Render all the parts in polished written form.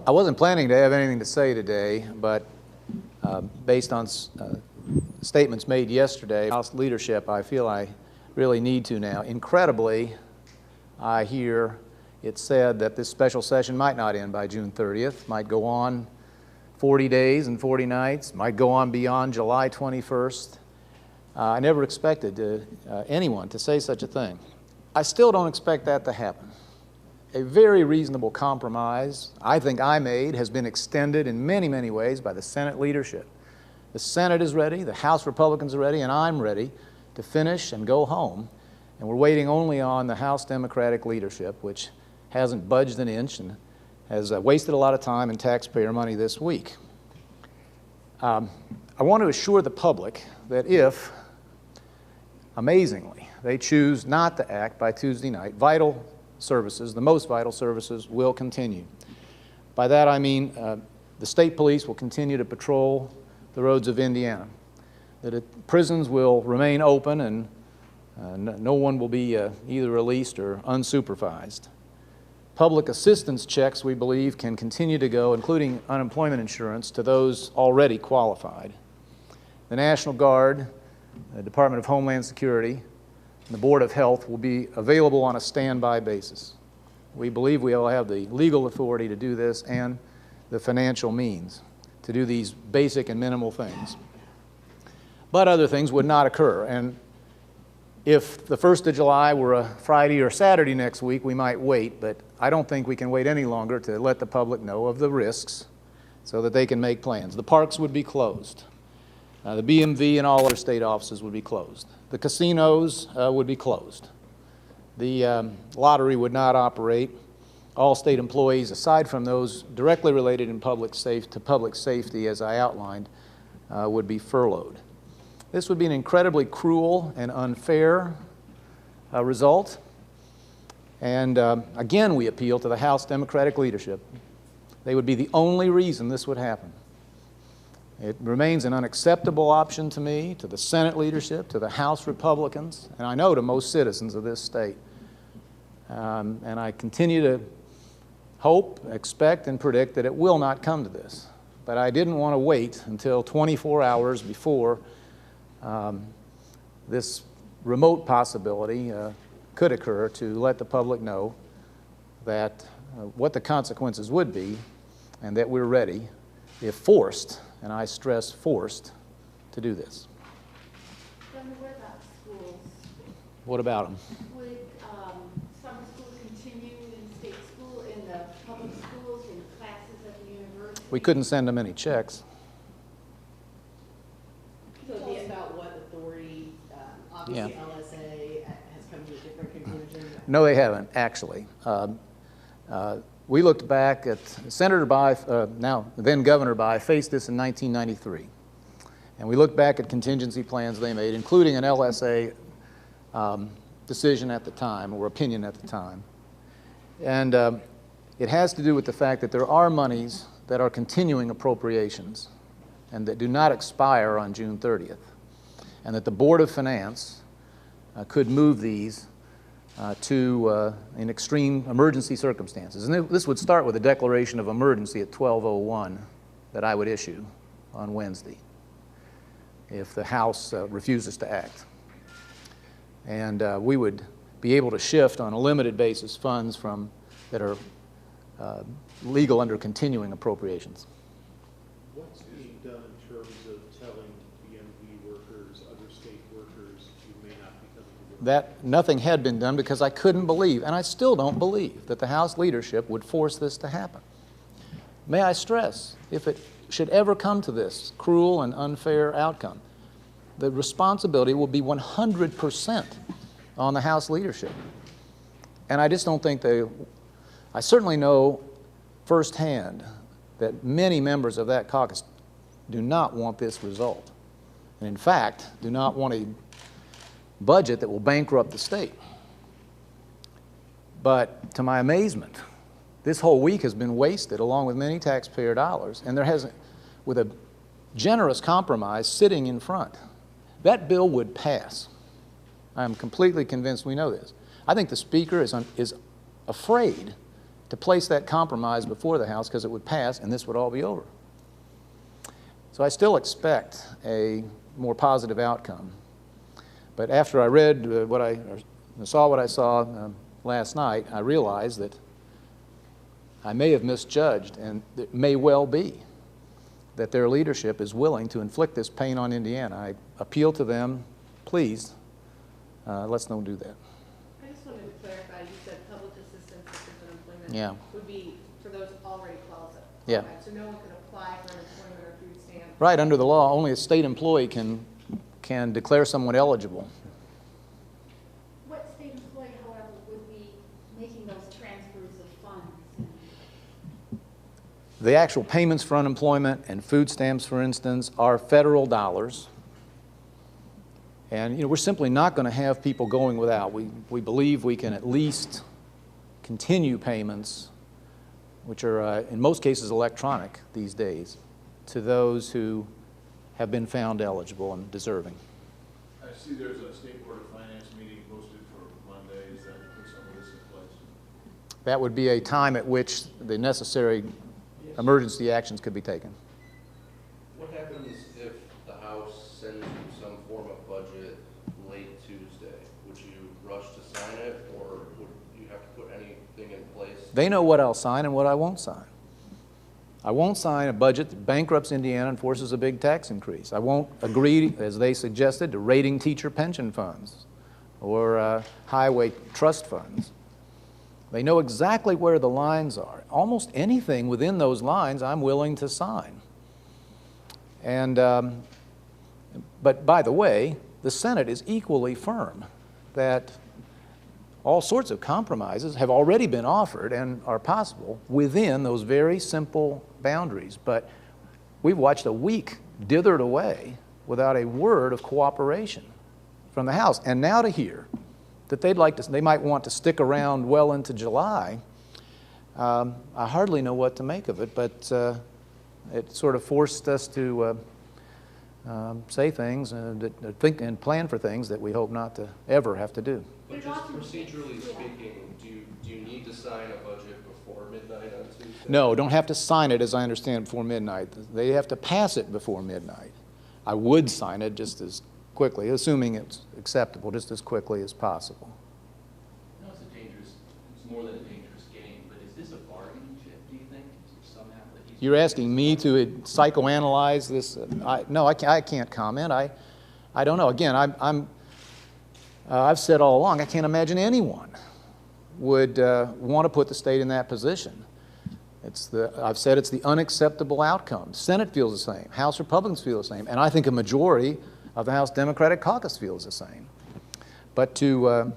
I wasn't planning to have anything to say today, but based on statements made yesterday, House leadership, I feel I really need to now. Incredibly, I hear it said that this special session might not end by June 30th, might go on 40 days and 40 nights, might go on beyond July 21st. I never expected anyone to say such a thing. I still don't expect that to happen. A very reasonable compromise, I think I made, has been extended in many, many ways by the Senate leadership. The Senate is ready, the House Republicans are ready, and I'm ready to finish and go home. And we're waiting only on the House Democratic leadership, which hasn't budged an inch and has wasted a lot of time and taxpayer money this week. I want to assure the public that if, amazingly, they choose not to act by Tuesday night, vital services, the most vital services, will continue. By that I mean the state police will continue to patrol the roads of Indiana, that prisons will remain open and no one will be either released or unsupervised. Public assistance checks, we believe, can continue to go, including unemployment insurance, to those already qualified. The National Guard, the Department of Homeland Security, and the Board of Health will be available on a standby basis. We believe we will have the legal authority to do this and the financial means to do these basic and minimal things. But other things would not occur. And if the 1st of July were a Friday or Saturday next week, we might wait, but I don't think we can wait any longer to let the public know of the risks so that they can make plans. The parks would be closed. The BMV and all other state offices would be closed. The casinos would be closed. The lottery would not operate. All state employees, aside from those directly related to public safety, as I outlined, would be furloughed. This would be an incredibly cruel and unfair result. And again, we appeal to the House Democratic leadership. They would be the only reason this would happen. It remains an unacceptable option to me, to the Senate leadership, to the House Republicans, and I know to most citizens of this state. And I continue to hope, expect, and predict that it will not come to this. But I didn't want to wait until 24 hours before this remote possibility could occur to let the public know that what the consequences would be and that we're ready, if forced, and I stress forced, to do this. Governor, what about schools? What about them? Would summer school continue in state school, in the public schools, in classes at the university? We couldn't send them any checks. So it'd be about what authority, obviously LSA has come to a different conclusion. No, they haven't, actually. We looked back at Senator Bayh, now then Governor Bayh, faced this in 1993. And we looked back at contingency plans they made, including an LSA decision at the time, or opinion at the time. And it has to do with the fact that there are monies that are continuing appropriations and that do not expire on June 30th, and that the Board of Finance could move these in extreme emergency circumstances. And this would start with a declaration of emergency at 12:01 that I would issue on Wednesday if the House refuses to act. And we would be able to shift on a limited basis funds that are legal under continuing appropriations. What's being done in terms of telling BMV workers, other state workers, you may not be coming to work? That nothing had been done because I couldn't believe, and I still don't believe, that the House leadership would force this to happen. May I stress, if it should ever come to this cruel and unfair outcome, the responsibility will be 100% on the House leadership. And I just don't think I certainly know firsthand that many members of that caucus do not want this result. And in fact, do not want a budget that will bankrupt the state. But to my amazement, this whole week has been wasted along with many taxpayer dollars, and there hasn't, with a generous compromise sitting in front. That bill would pass. I'm completely convinced we know this. I think the Speaker is afraid to place that compromise before the House because it would pass and this would all be over. So I still expect a more positive outcome. But after I read saw what I saw last night, I realized that I may have misjudged, and it may well be that their leadership is willing to inflict this pain on Indiana. I appeal to them, please, let's don't do that. I just wanted to clarify, you said public assistance such as unemployment Yeah. would be for those already qualified. Yeah. So no one could apply for unemployment or food stamps? Right, under the law, only a state employee can declare someone eligible. What state employee, however, would be making those transfers of funds? The actual payments for unemployment and food stamps, for instance, are federal dollars. And we're simply not going to have people going without. We believe we can at least continue payments, which are in most cases electronic these days, to those who have been found eligible and deserving. I see there's a State Board of Finance meeting posted for Monday. Is that to put some of this in place? That would be a time at which the necessary emergency actions could be taken. What happens if the House sends you some form of budget late Tuesday? Would you rush to sign it, or would you have to put anything in place? They know what I'll sign and what I won't sign. I won't sign a budget that bankrupts Indiana and forces a big tax increase. I won't agree, as they suggested, to raiding teacher pension funds or highway trust funds. They know exactly where the lines are. Almost anything within those lines I'm willing to sign. And, but by the way, the Senate is equally firm that all sorts of compromises have already been offered and are possible within those very simple boundaries. But we've watched a week dithered away without a word of cooperation from the House. And now to hear that they might want to stick around well into July, I hardly know what to make of it, but it sort of forced us to say things and think and plan for things that we hope not to ever have to do. But just procedurally speaking, do you need to sign a budget before midnight on Tuesday? No, don't have to sign it, as I understand, before midnight. They have to pass it before midnight. I would sign it just as quickly, assuming it's acceptable, just as quickly as possible. I know it's more than a dangerous game, but is this a bargaining chip, do you think? Is there somehow that he's... You're asking me to psychoanalyze this? No, I can't comment. I don't know. Again, I've said all along, I can't imagine anyone would want to put the state in that position. I've said it's the unacceptable outcome. The Senate feels the same. House Republicans feel the same. And I think a majority of the House Democratic caucus feels the same. But to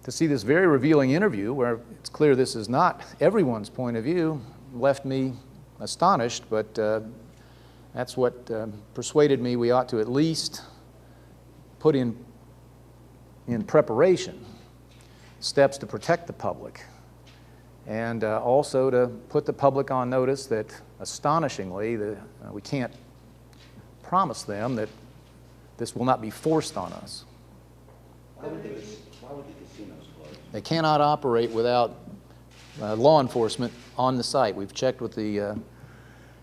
see this very revealing interview where it's clear this is not everyone's point of view left me astonished, but that's what persuaded me we ought to at least put in preparation steps to protect the public, and also to put the public on notice that, astonishingly, we can't promise them that this will not be forced on us. Why would the casinos close? They cannot operate without law enforcement on the site. We've checked with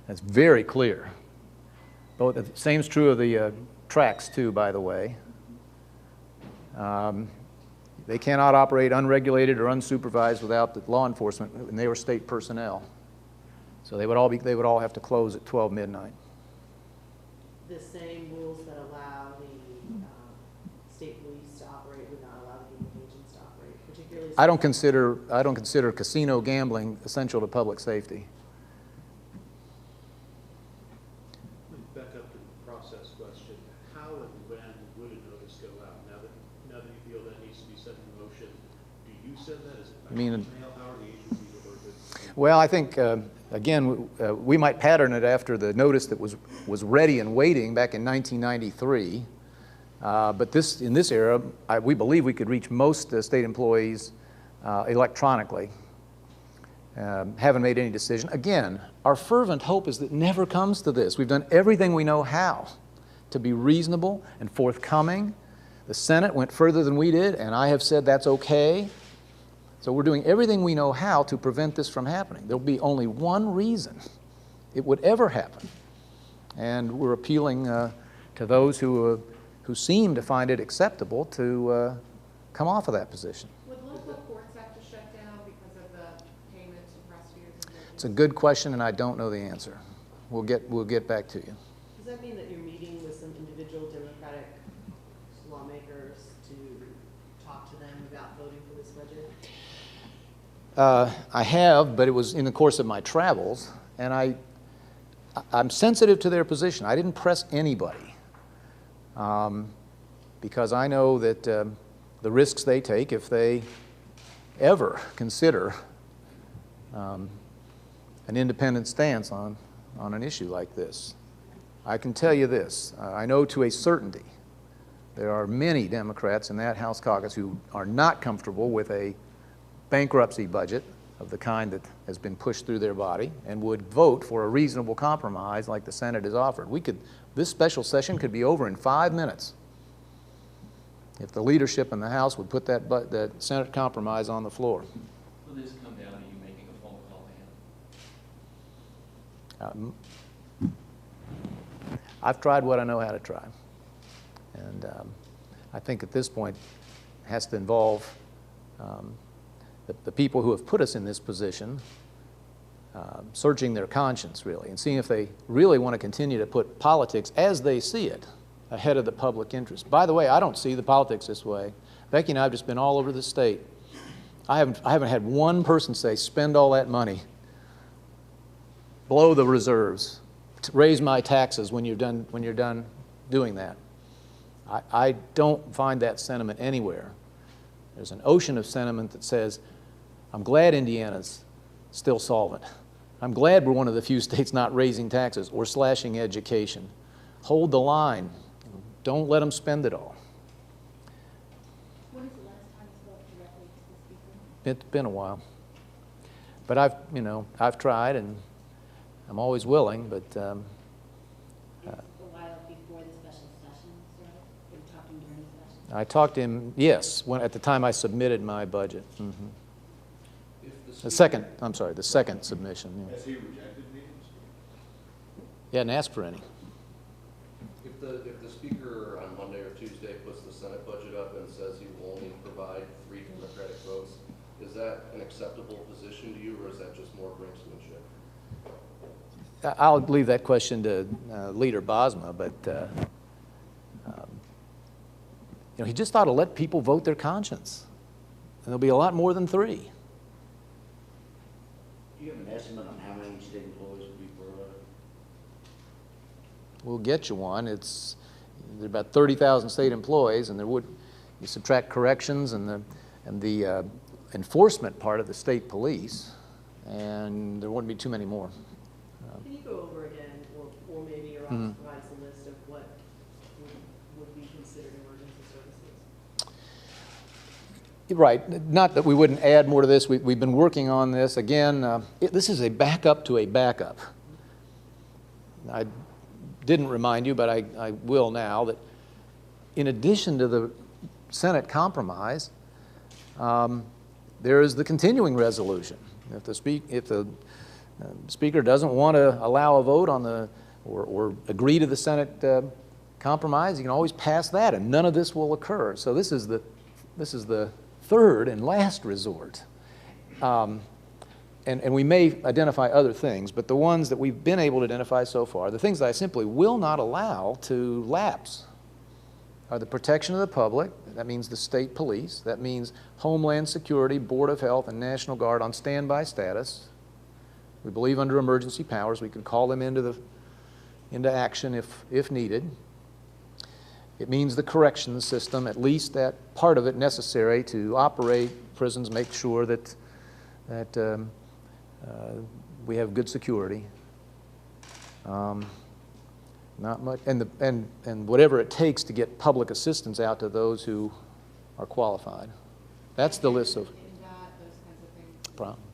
that's very clear. Both, the same's true of the tracks too, by the way. They cannot operate unregulated or unsupervised without the law enforcement, and they were state personnel. So they would all have to close at 12 midnight. The same rules that allow the state police to operate would not allow the union agents to operate, particularly... I don't consider casino gambling essential to public safety. Back up to the process question. How and when would a notice go out? Now that you feel that needs to be set in motion, do you send that as a mail? How are the agencies alerted? Well, I think, again, we might pattern it after the notice that was ready and waiting back in 1993. But in this era, we believe we could reach most state employees electronically. Haven't made any decision. Again, our fervent hope is that it never comes to this. We've done everything we know how to be reasonable and forthcoming. The Senate went further than we did, and I have said that's okay. So we're doing everything we know how to prevent this from happening. There'll be only one reason it would ever happen. And we're appealing to those who seem to find it acceptable to come off of that position. Would local courts have to shut down because of the payments to prosecutors? It's a good question, and I don't know the answer. We'll get back to you. Does that mean that you're meeting with some individual Democratic lawmakers to talk to them about voting for this budget? I have, but it was in the course of my travels, and I'm sensitive to their position. I didn't press anybody because I know that the risks they take if they ever consider an independent stance on an issue like this. I can tell you this, I know to a certainty there are many Democrats in that House caucus who are not comfortable with a bankruptcy budget of the kind that has been pushed through their body and would vote for a reasonable compromise like the Senate has offered. This special session could be over in 5 minutes if the leadership in the House would put that Senate compromise on the floor. Will this come down to you making a phone call to him? I've tried what I know how to try. And I think at this point it has to involve the people who have put us in this position searching their conscience, really, and seeing if they really want to continue to put politics as they see it ahead of the public interest. By the way, I don't see the politics this way. Becky and I have just been all over the state. I haven't had one person say, spend all that money, blow the reserves, raise my taxes when you're done doing that. I don't find that sentiment anywhere. There's an ocean of sentiment that says, I'm glad Indiana's still solvent. I'm glad we're one of the few states not raising taxes or slashing education. Hold the line. Don't let them spend it all. When is the last time you spoke directly to the speaker? It's been a while. But I've tried, and I'm always willing, but It's a while before the special session started. You were talking during the session. I talked to him, yes, at the time I submitted my budget. The second submission. Yeah. Has he rejected meetings? He hadn't asked for any. If the speaker on Monday or Tuesday puts the Senate budget up and says he will only provide 3 Democratic votes, is that an acceptable position to you, or is that just more brinksmanship? I'll leave that question to Leader Bosma, but he just ought to let people vote their conscience. And there'll be a lot more than 3. Do you have an estimate on how many state employees would be furloughed? We'll get you one. There are about 30,000 state employees, and you subtract corrections and the enforcement part of the state police, and there wouldn't be too many more. Can you go over again, or maybe your office provides a list of what would be considered emergency services? Right. Not that we wouldn't add more to this. We've been working on this. Again, this is a backup to a backup. I didn't remind you, but I will now, that in addition to the Senate compromise, there is the continuing resolution. If the Speaker doesn't want to allow a vote on or agree to the Senate compromise, you can always pass that, and none of this will occur. So this is the third and last resort. And we may identify other things, but the ones that we've been able to identify so far, the things that I simply will not allow to lapse, are the protection of the public. That means the state police. That means Homeland Security, Board of Health, and National Guard on standby status. We believe under emergency powers we can call them into action if needed. It means the corrections system, at least that part of it necessary to operate prisons, make sure that we have good security. Not much, and whatever it takes to get public assistance out to those who are qualified. That's the list of Those kinds of things. problems.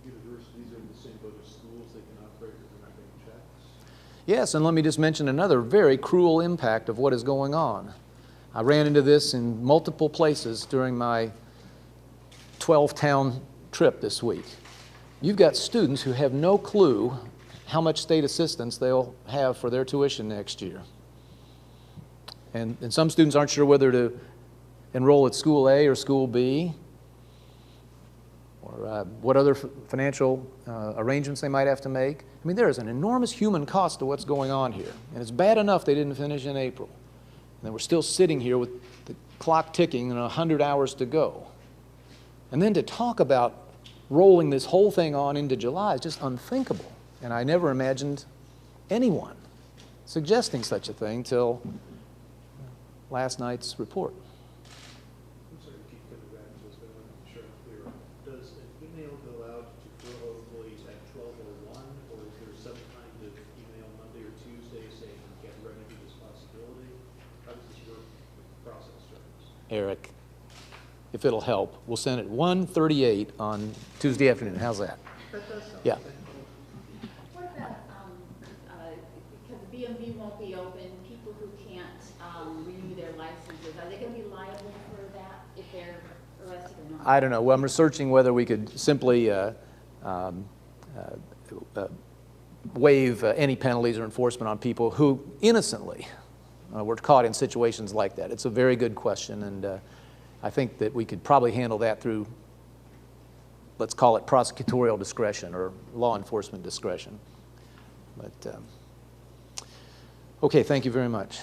Universities are in the same boat as schools, they can operate if they're not getting checks. Yes, and let me just mention another very cruel impact of what is going on. I ran into this in multiple places during my 12-town trip this week. You've got students who have no clue how much state assistance they'll have for their tuition next year. And some students aren't sure whether to enroll at school A or school B, or what other financial arrangements they might have to make. I mean, there is an enormous human cost to what's going on here. And it's bad enough they didn't finish in April. And we're still sitting here with the clock ticking and 100 hours to go. And then to talk about rolling this whole thing on into July is just unthinkable. And I never imagined anyone suggesting such a thing till last night's report. I'm sorry to keep coming back to this, but I want to make sure I'm clear. Does an email go out to furlough employees at 12:01, or is there some kind of email Monday or Tuesday saying, get ready for this possibility? How does this work with process terms? Eric, if it'll help, we'll send it 1:38 on Tuesday afternoon. How's that? That does sound Yeah. okay. What about, because BMV won't be open, people who can't renew their licenses, are they going to be liable for that if they're arrested or not? I don't know. Well, I'm researching whether we could simply waive any penalties or enforcement on people who innocently were caught in situations like that. It's a very good question, and I think that we could probably handle that through, let's call it prosecutorial discretion or law enforcement discretion. But, okay, thank you very much.